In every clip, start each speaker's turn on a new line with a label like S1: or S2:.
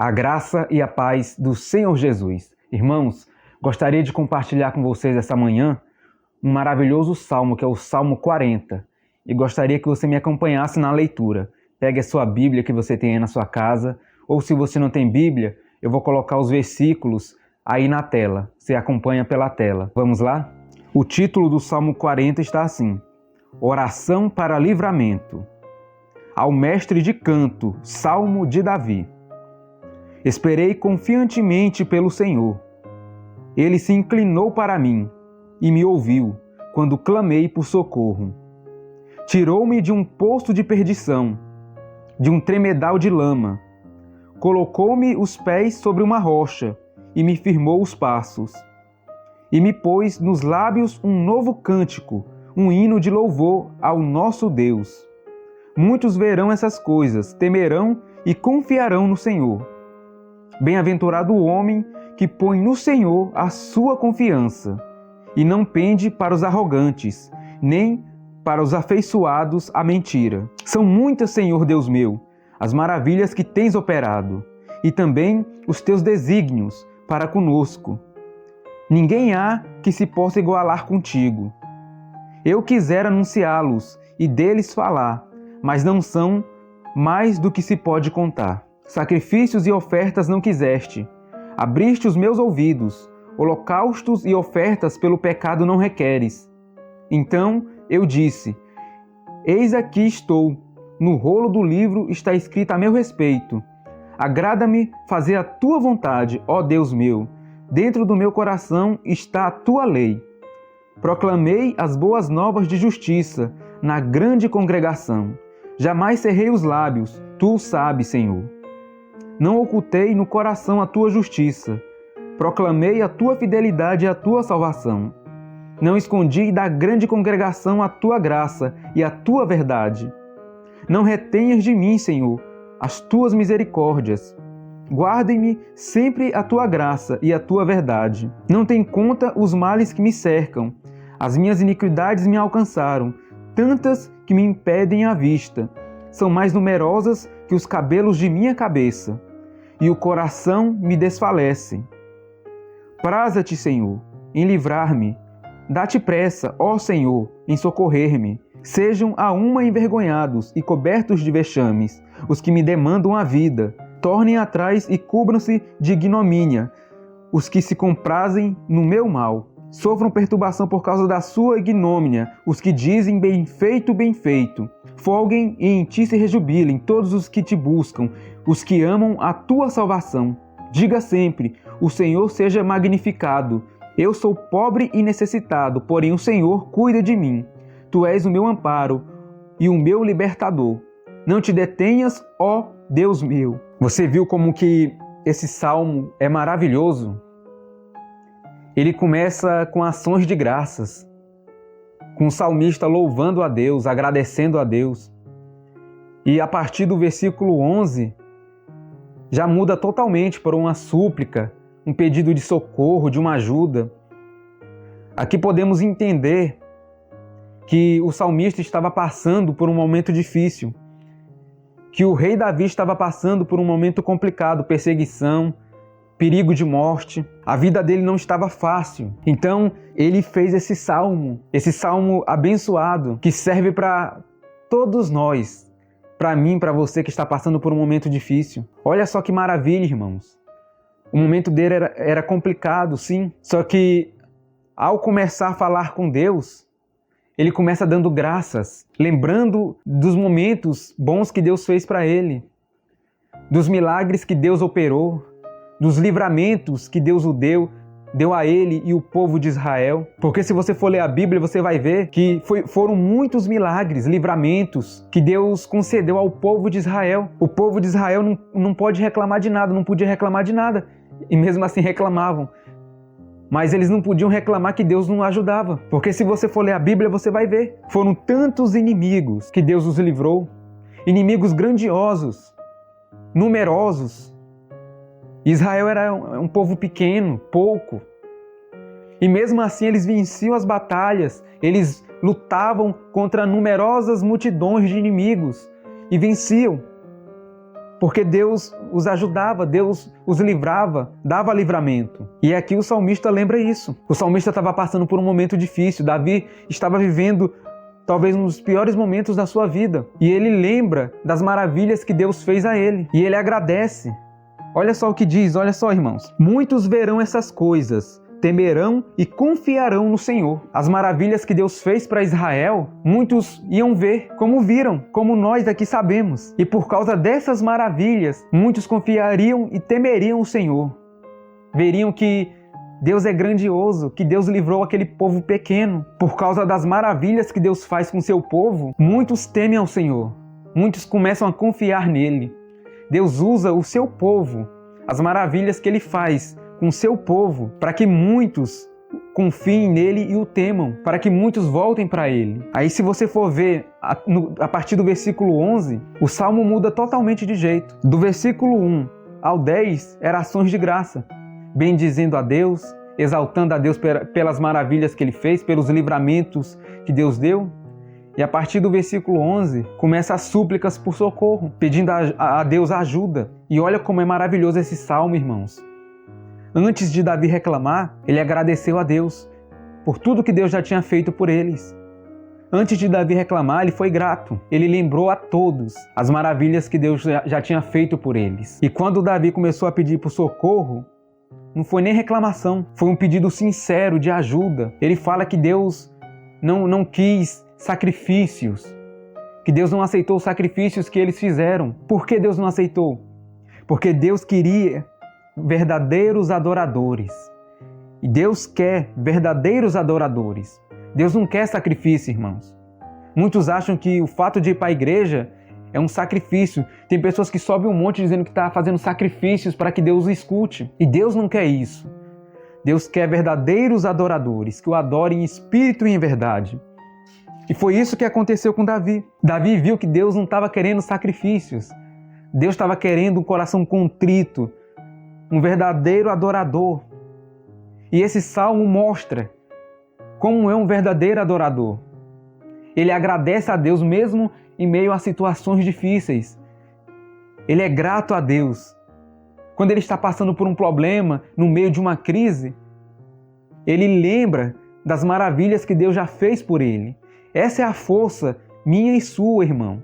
S1: A graça e a paz do Senhor Jesus. Irmãos, gostaria de compartilhar com vocês essa manhã um maravilhoso salmo, que é o Salmo 40. E gostaria que você me acompanhasse na leitura. Pegue a sua Bíblia que você tem aí na sua casa, ou se você não tem Bíblia, eu vou colocar os versículos aí na tela. Você acompanha pela tela. Vamos lá? O título do Salmo 40 está assim: Oração para livramento. Ao mestre de canto, Salmo de Davi. Esperei confiantemente pelo Senhor. Ele se inclinou para mim e me ouviu quando clamei por socorro. Tirou-me de um poço de perdição, de um tremedal de lama. Colocou-me os pés sobre uma rocha e me firmou os passos. E me pôs nos lábios um novo cântico, um hino de louvor ao nosso Deus. Muitos verão essas coisas, temerão e confiarão no Senhor. Bem-aventurado o homem que põe no Senhor a sua confiança e não pende para os arrogantes, nem para os afeiçoados à mentira. São muitas, Senhor Deus meu, as maravilhas que tens operado, e também os teus desígnios para conosco. Ninguém há que se possa igualar contigo. Eu quisera anunciá-los e deles falar, mas não são mais do que se pode contar. Sacrifícios e ofertas não quiseste. Abriste os meus ouvidos. Holocaustos e ofertas pelo pecado não requeres. Então eu disse: Eis aqui estou. No rolo do livro está escrito a meu respeito. Agrada-me fazer a tua vontade, ó Deus meu. Dentro do meu coração está a tua lei. Proclamei as boas novas de justiça na grande congregação. Jamais cerrei os lábios, tu o sabes, Senhor. Não ocultei no coração a tua justiça. Proclamei a tua fidelidade e a tua salvação. Não escondi da grande congregação a tua graça e a tua verdade. Não retenhas de mim, Senhor, as tuas misericórdias. Guardem-me sempre a tua graça e a tua verdade. Não tem conta os males que me cercam. As minhas iniquidades me alcançaram, tantas que me impedem a vista. São mais numerosas que os cabelos de minha cabeça. E o coração me desfalece. Praza-te, Senhor, em livrar-me. Dá-te pressa, ó Senhor, em socorrer-me. Sejam a uma envergonhados e cobertos de vexames os que me demandam a vida. Tornem atrás e cubram-se de ignomínia os que se comprazem no meu mal. Sofram perturbação por causa da sua ignomínia os que dizem bem feito, bem feito. Folguem e em ti se rejubilem todos os que te buscam, os que amam a tua salvação. Diga sempre: o Senhor seja magnificado. Eu sou pobre e necessitado, porém o Senhor cuida de mim. Tu és o meu amparo e o meu libertador. Não te detenhas, ó Deus meu. Você viu como que esse salmo é maravilhoso? Ele começa com ações de graças, com o salmista louvando a Deus, agradecendo a Deus. E a partir do versículo 11, já muda totalmente para uma súplica, um pedido de socorro, de uma ajuda. Aqui podemos entender que o salmista estava passando por um momento difícil, que o rei Davi estava passando por um momento complicado, perseguição, perigo de morte. A vida dele não estava fácil. Então, ele fez esse salmo abençoado, que serve para todos nós, para mim, para você que está passando por um momento difícil. Olha só que maravilha, irmãos. O momento dele era complicado, sim. Só que, ao começar a falar com Deus, ele começa dando graças, lembrando dos momentos bons que Deus fez para ele, dos milagres que Deus operou, dos livramentos que Deus deu a ele e o povo de Israel. Porque se você for ler a Bíblia, você vai ver que foram muitos milagres, livramentos que Deus concedeu ao povo de Israel. O povo de Israel não pode reclamar de nada, não podia reclamar de nada. E mesmo assim reclamavam. Mas eles não podiam reclamar que Deus não ajudava. Porque se você for ler a Bíblia, você vai ver. Foram tantos inimigos que Deus os livrou. Inimigos grandiosos, numerosos. Israel era um povo pequeno, pouco. E mesmo assim eles venciam as batalhas, eles lutavam contra numerosas multidões de inimigos e venciam. porque Deus os ajudava, Deus os livrava, dava livramento. E aqui o salmista lembra isso. O salmista estava passando por um momento difícil, Davi estava vivendo talvez um dos piores momentos da sua vida. E ele lembra das maravilhas que Deus fez a ele. E ele agradece. Olha só o que diz, olha só, irmãos. Muitos verão essas coisas, temerão e confiarão no Senhor. As maravilhas que Deus fez para Israel, muitos iam ver, como viram, como nós aqui sabemos. E por causa dessas maravilhas, muitos confiariam e temeriam o Senhor. Veriam que Deus é grandioso, que Deus livrou aquele povo pequeno. Por causa das maravilhas que Deus faz com seu povo, muitos temem ao Senhor. Muitos começam a confiar nele. Deus usa o seu povo, as maravilhas que ele faz com o seu povo, para que muitos confiem nele e o temam, para que muitos voltem para ele. Aí se você for ver a partir do versículo 11, o salmo muda totalmente de jeito. Do versículo 1 ao 10 era ações de graça, bendizendo a Deus, exaltando a Deus pelas maravilhas que ele fez, pelos livramentos que Deus deu. E a partir do versículo 11, começa as súplicas por socorro, pedindo a Deus ajuda. E olha como é maravilhoso esse salmo, irmãos. Antes de Davi reclamar, ele agradeceu a Deus por tudo que Deus já tinha feito por eles. Antes de Davi reclamar, ele foi grato. Ele lembrou a todos as maravilhas que Deus já tinha feito por eles. E quando Davi começou a pedir por socorro, não foi nem reclamação, foi um pedido sincero de ajuda. Ele fala que Deus não quis sacrifícios, que Deus não aceitou os sacrifícios que eles fizeram. Por que Deus não aceitou? Porque Deus queria verdadeiros adoradores. E Deus quer verdadeiros adoradores. Deus não quer sacrifício, irmãos. Muitos acham que o fato de ir para a igreja é um sacrifício. Tem pessoas que sobem um monte dizendo que está fazendo sacrifícios para que Deus o escute. E Deus não quer isso. Deus quer verdadeiros adoradores, que o adorem em espírito e em verdade. E foi isso que aconteceu com Davi. Davi viu que Deus não estava querendo sacrifícios. Deus estava querendo um coração contrito, um verdadeiro adorador. E esse salmo mostra como é um verdadeiro adorador. Ele agradece a Deus mesmo em meio a situações difíceis. Ele é grato a Deus. Quando ele está passando por um problema, no meio de uma crise, ele lembra das maravilhas que Deus já fez por ele. Essa é a força minha e sua, irmão.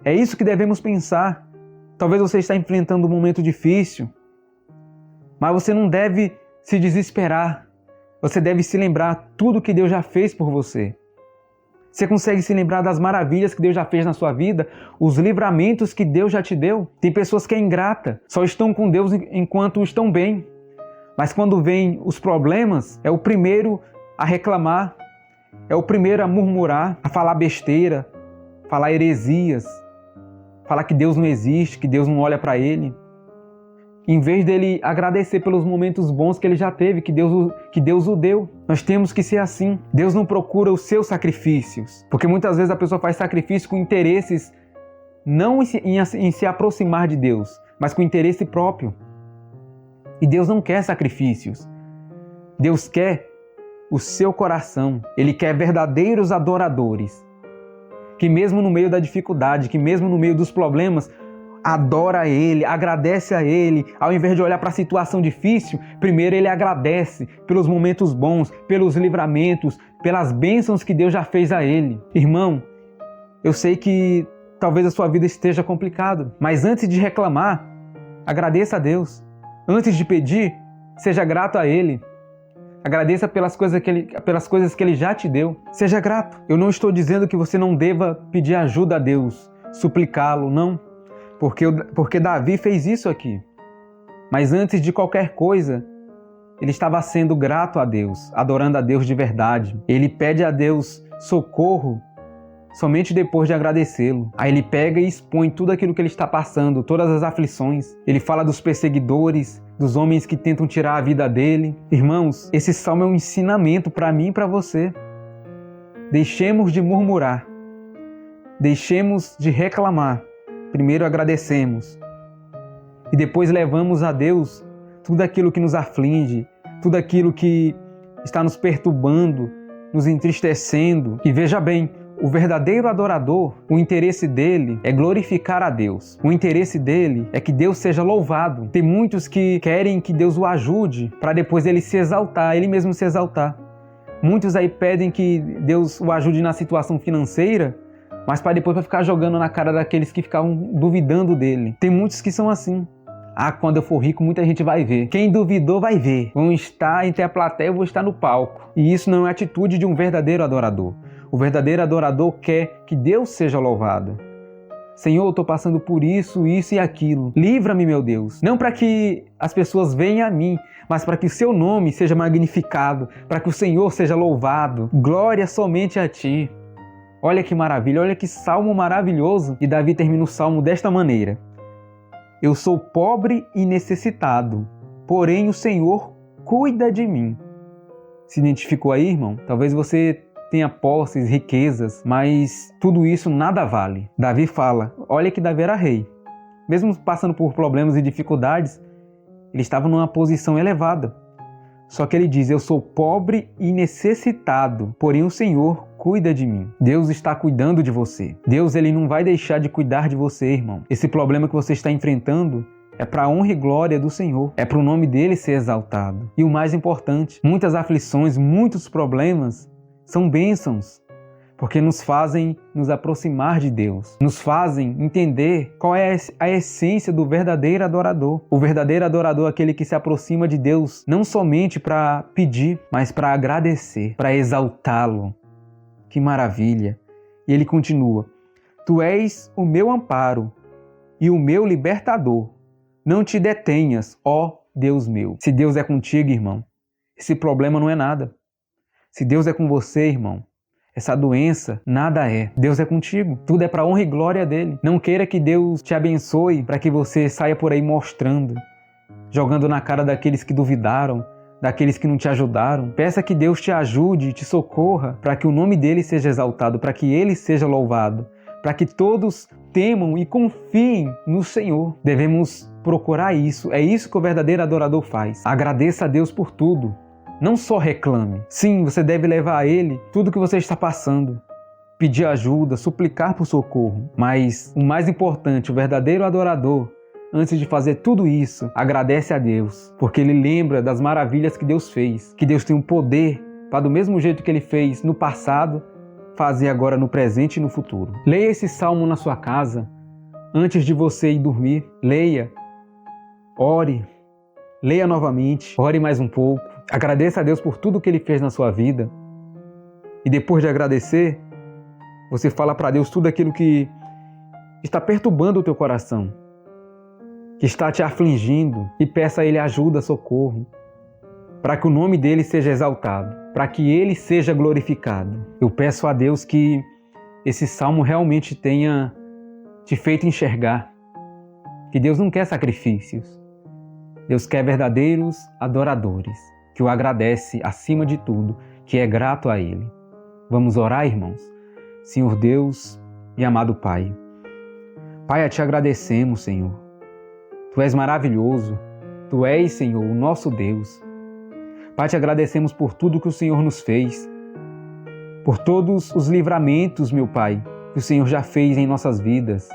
S1: É isso que devemos pensar. Talvez você está enfrentando um momento difícil, mas você não deve se desesperar. Você deve se lembrar tudo que Deus já fez por você. Você consegue se lembrar das maravilhas que Deus já fez na sua vida, os livramentos que Deus já te deu? Tem pessoas que é ingrata, só estão com Deus enquanto estão bem. Mas quando vêm os problemas, é o primeiro a reclamar, é o primeiro a murmurar, a falar besteira, falar heresias, falar que Deus não existe, que Deus não olha para ele. Em vez dele agradecer pelos momentos bons que ele já teve, que Deus o deu. Nós temos que ser assim. Deus não procura os seus sacrifícios. Porque muitas vezes a pessoa faz sacrifício com interesses, não em se aproximar de Deus, mas com interesse próprio. E Deus não quer sacrifícios. Deus quer o seu coração. Ele quer verdadeiros adoradores. Que mesmo no meio da dificuldade, que mesmo no meio dos problemas, adora a Ele, agradece a Ele. Ao invés de olhar para a situação difícil, primeiro ele agradece pelos momentos bons, pelos livramentos, pelas bênçãos que Deus já fez a ele. Irmão, eu sei que talvez a sua vida esteja complicada, mas antes de reclamar, agradeça a Deus. Antes de pedir, seja grato a Ele. Agradeça pelas coisas que Ele já te deu. Seja grato. Eu não estou dizendo que você não deva pedir ajuda a Deus, suplicá-lo, não. Porque Davi fez isso aqui. Mas antes de qualquer coisa, ele estava sendo grato a Deus, adorando a Deus de verdade. Ele pede a Deus socorro somente depois de agradecê-lo. Aí ele pega e expõe tudo aquilo que ele está passando, todas as aflições. Ele fala dos perseguidores, dos homens que tentam tirar a vida dele. Irmãos, esse salmo é um ensinamento para mim e para você. Deixemos de murmurar. Deixemos de reclamar. Primeiro agradecemos e depois levamos a Deus tudo aquilo que nos aflige, tudo aquilo que está nos perturbando, nos entristecendo. E veja bem, O verdadeiro adorador, o interesse dele é glorificar a Deus. O interesse dele é que Deus seja louvado. Tem muitos que querem que Deus o ajude para depois ele se exaltar, ele mesmo se exaltar. Muitos aí pedem que Deus o ajude na situação financeira, mas para depois ficar jogando na cara daqueles que ficavam duvidando dele. Tem muitos que são assim. Quando eu for rico, muita gente vai ver. Quem duvidou vai ver. Vão estar entre a plateia, eu vou estar no palco. E isso não é a atitude de um verdadeiro adorador. O verdadeiro adorador quer que Deus seja louvado. Senhor, eu estou passando por isso, isso e aquilo. Livra-me, meu Deus. Não para que as pessoas venham a mim, mas para que o seu nome seja magnificado, para que o Senhor seja louvado. Glória somente a ti. Olha que maravilha, olha que salmo maravilhoso. E Davi termina o salmo desta maneira: eu sou pobre e necessitado, porém o Senhor cuida de mim. Se identificou aí, irmão? Talvez você tenha posses, riquezas, mas tudo isso nada vale. Davi fala, olha que Davi era rei. Mesmo passando por problemas e dificuldades, ele estava numa posição elevada. Só que ele diz, eu sou pobre e necessitado, porém o Senhor cuida de mim. Deus está cuidando de você. Deus, ele não vai deixar de cuidar de você, irmão. Esse problema que você está enfrentando é para a honra e glória do Senhor. É para o nome dele ser exaltado. E o mais importante, muitas aflições, muitos problemas são bênçãos, porque nos fazem nos aproximar de Deus, nos fazem entender qual é a essência do verdadeiro adorador. O verdadeiro adorador é aquele que se aproxima de Deus não somente para pedir, mas para agradecer, para exaltá-lo. Que maravilha! E ele continua, tu és o meu amparo e o meu libertador. Não te detenhas, ó Deus meu. Se Deus é contigo, irmão, esse problema não é nada. Se Deus é com você, irmão, essa doença nada é. Deus é contigo. Tudo é para a honra e glória dele. Não queira que Deus te abençoe para que você saia por aí mostrando, jogando na cara daqueles que duvidaram, daqueles que não te ajudaram. Peça que Deus te ajude, te socorra, para que o nome dele seja exaltado, para que ele seja louvado, para que todos temam e confiem no Senhor. Devemos procurar isso. É isso que o verdadeiro adorador faz. Agradeça a Deus por tudo. Não só reclame. Sim, você deve levar a ele tudo que você está passando. Pedir ajuda, suplicar por socorro. Mas o mais importante, o verdadeiro adorador, antes de fazer tudo isso, agradece a Deus, porque ele lembra das maravilhas que Deus fez, que Deus tem um poder para, do mesmo jeito que ele fez no passado, fazer agora no presente e no futuro. Leia esse salmo na sua casa, antes de você ir dormir. Leia, ore, leia novamente, ore mais um pouco. Agradeça a Deus por tudo que ele fez na sua vida. E depois de agradecer, você fala para Deus tudo aquilo que está perturbando o teu coração, que está te afligindo, e peça a ele ajuda, socorro, para que o nome dele seja exaltado, para que ele seja glorificado. Eu peço a Deus que esse salmo realmente tenha te feito enxergar que Deus não quer sacrifícios. Deus quer verdadeiros adoradores, que o agradece acima de tudo, que é grato a ele. Vamos orar, irmãos? Senhor Deus e amado Pai. Pai, a Te agradecemos, Senhor. Tu és maravilhoso. Tu és, Senhor, o nosso Deus. Pai, Te agradecemos por tudo que o Senhor nos fez, por todos os livramentos, meu Pai, que o Senhor já fez em nossas vidas.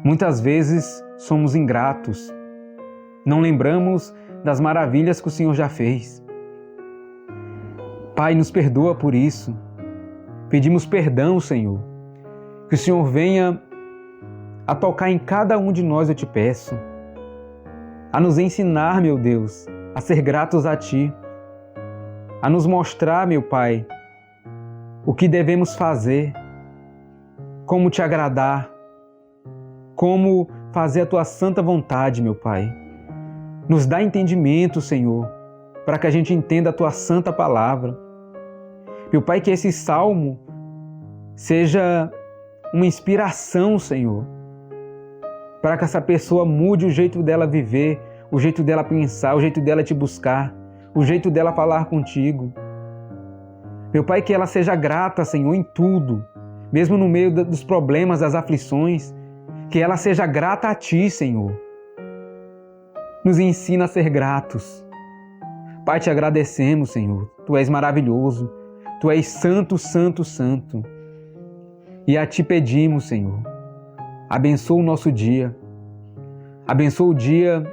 S1: Muitas vezes somos ingratos, não lembramos das maravilhas que o Senhor já fez. Pai, nos perdoa por isso. Pedimos perdão, Senhor. Que o Senhor venha a tocar em cada um de nós, eu te peço. A nos ensinar, meu Deus, a ser gratos a Ti. A nos mostrar, meu Pai, o que devemos fazer, como Te agradar, como fazer a Tua santa vontade, meu Pai. Nos dá entendimento, Senhor, para que a gente entenda a Tua santa palavra. Meu Pai, que esse salmo seja uma inspiração, Senhor, para que essa pessoa mude o jeito dela viver, o jeito dela pensar, o jeito dela te buscar, o jeito dela falar contigo. Meu Pai, que ela seja grata, Senhor, em tudo, mesmo no meio dos problemas, das aflições, que ela seja grata a Ti, Senhor. Nos ensina a ser gratos. Pai, Te agradecemos, Senhor. Tu és maravilhoso. Tu és santo, santo, santo. E a Ti pedimos, Senhor, abençoa o nosso dia. Abençoa o dia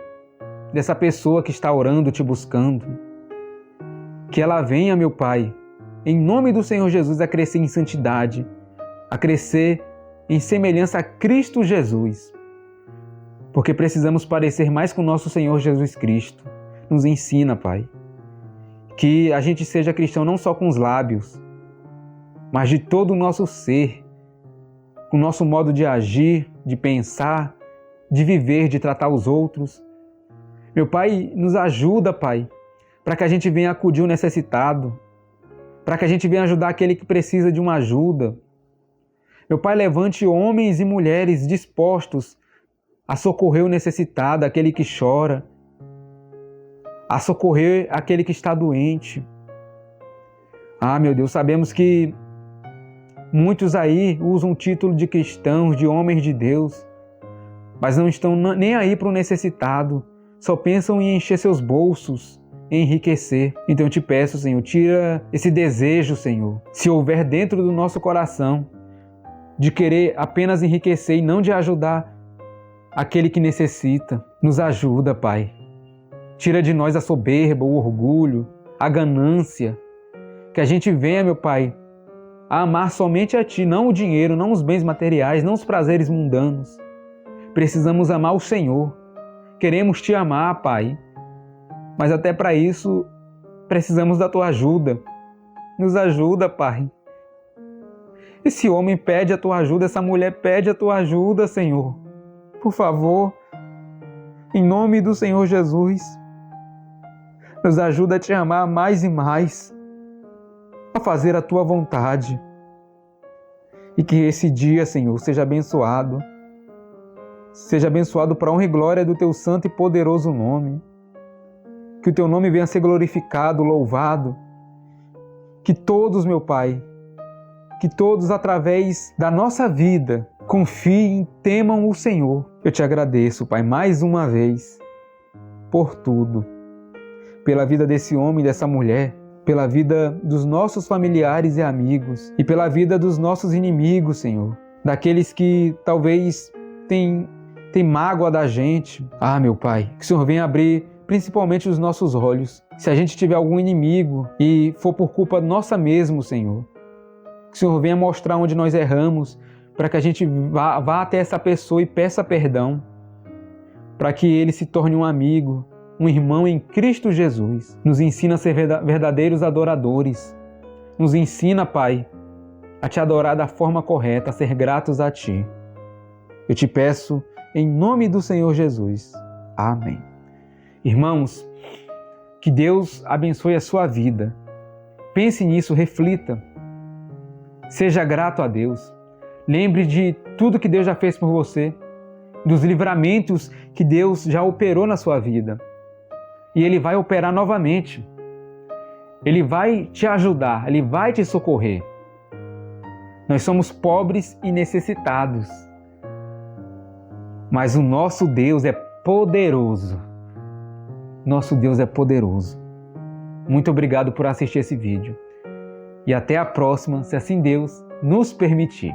S1: dessa pessoa que está orando, Te buscando. Que ela venha, meu Pai, em nome do Senhor Jesus, a crescer em santidade, a crescer em semelhança a Cristo Jesus. Porque precisamos parecer mais com o nosso Senhor Jesus Cristo. Nos ensina, Pai. Que a gente seja cristão não só com os lábios, mas de todo o nosso ser, com o nosso modo de agir, de pensar, de viver, de tratar os outros. Meu Pai, nos ajuda, Pai, para que a gente venha acudir o necessitado, para que a gente venha ajudar aquele que precisa de uma ajuda. Meu Pai, levante homens e mulheres dispostos a socorrer o necessitado, aquele que chora, a socorrer aquele que está doente. Ah, meu Deus, sabemos que muitos aí usam o título de cristãos, de homens de Deus, mas não estão nem aí para o necessitado, só pensam em encher seus bolsos, em enriquecer. Então eu te peço, Senhor, tira esse desejo, Senhor, se houver dentro do nosso coração, de querer apenas enriquecer e não de ajudar aquele que necessita. Nos ajuda, Pai. Tira de nós a soberba, o orgulho, a ganância. Que a gente venha, meu Pai, a amar somente a Ti, não o dinheiro, não os bens materiais, não os prazeres mundanos. Precisamos amar o Senhor. Queremos Te amar, Pai. Mas até para isso, precisamos da Tua ajuda. Nos ajuda, Pai. Esse homem pede a Tua ajuda, essa mulher pede a Tua ajuda, Senhor. Por favor, em nome do Senhor Jesus, nos ajuda a Te amar mais e mais, a fazer a Tua vontade. E que esse dia, Senhor, seja abençoado para a honra e glória do Teu santo e poderoso nome. Que o Teu nome venha a ser glorificado, louvado. Que todos, meu Pai, que todos através da nossa vida confiem, temam o Senhor. Eu Te agradeço, Pai, mais uma vez, por tudo. Pela vida desse homem, dessa mulher, pela vida dos nossos familiares e amigos e pela vida dos nossos inimigos, Senhor. Daqueles que talvez têm mágoa da gente. Ah, meu Pai, que o Senhor venha abrir principalmente os nossos olhos. Se a gente tiver algum inimigo e for por culpa nossa mesmo, Senhor, que o Senhor venha mostrar onde nós erramos, para que a gente vá até essa pessoa e peça perdão, para que ele se torne um amigo, um irmão em Cristo Jesus. Nos ensina a ser verdadeiros adoradores. Nos ensina, Pai, a Te adorar da forma correta, a ser gratos a Ti. Eu Te peço em nome do Senhor Jesus. Amém. Irmãos, que Deus abençoe a sua vida. Pense nisso, reflita. Seja grato a Deus. Lembre de tudo que Deus já fez por você, dos livramentos que Deus já operou na sua vida. E Ele vai operar novamente. Ele vai te ajudar, Ele vai te socorrer. Nós somos pobres e necessitados, mas o nosso Deus é poderoso. Nosso Deus é poderoso. Muito obrigado por assistir esse vídeo. E até a próxima, se assim Deus nos permitir.